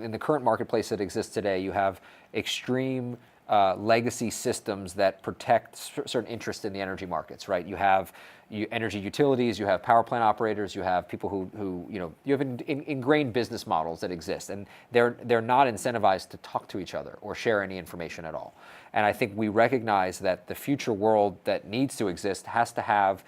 In the current marketplace that exists today, you have extreme legacy systems that protect certain interests in the energy markets, right? You have energy utilities, you have power plant operators, you have people who you have ingrained business models that exist, and they're not incentivized to talk to each other or share any information at all. And I think we recognize that the future world that needs to exist has to have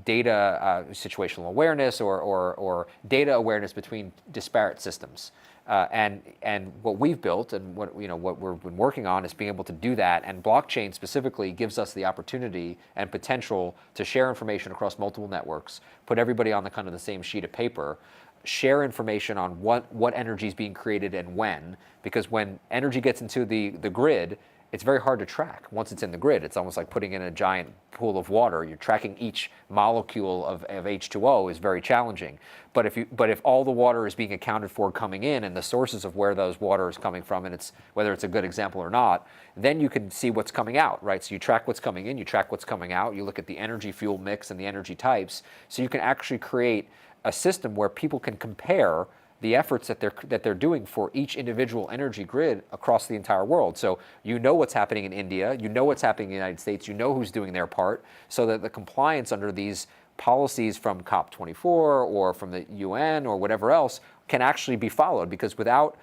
data situational awareness or data awareness between disparate systems. And what we've built and what we've been working on is being able to do that. And blockchain specifically gives us the opportunity and potential to share information across multiple networks, put everybody on the kind of the same sheet of paper, share information on what energy is being created and when. Because when energy gets into the grid, it's very hard to track. Once it's in the grid, it's almost like putting in a giant pool of water. You're tracking each molecule of H2O is very challenging. But if all the water is being accounted for coming in and the sources of where those water is coming from, and whether it's a good example or not, then you can see what's coming out, right? So you track what's coming in, you track what's coming out, you look at the energy fuel mix and the energy types, so you can actually create a system where people can compare the efforts that they're doing for each individual energy grid across the entire world. So you know what's happening in India, you know what's happening in the United States, you know who's doing their part, so that the compliance under these policies from COP24 or from the UN or whatever else can actually be followed. Because without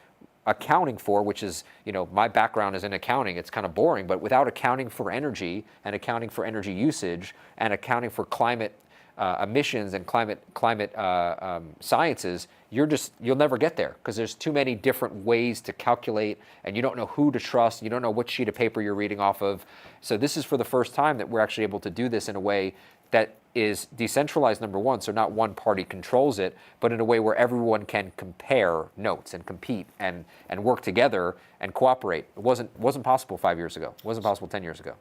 accounting for, which is, my background is in accounting, it's kind of boring, but without accounting for energy and accounting for energy usage and accounting for climate emissions and climate sciences, you'll never get there, because there's too many different ways to calculate, and you don't know who to trust, you don't know what sheet of paper you're reading off of. So this is for the first time that we're actually able to do this in a way that is decentralized, number one, so not one party controls it, but in a way where everyone can compare notes and compete and work together and cooperate. It wasn't possible 5 years ago. It wasn't possible 10 years ago.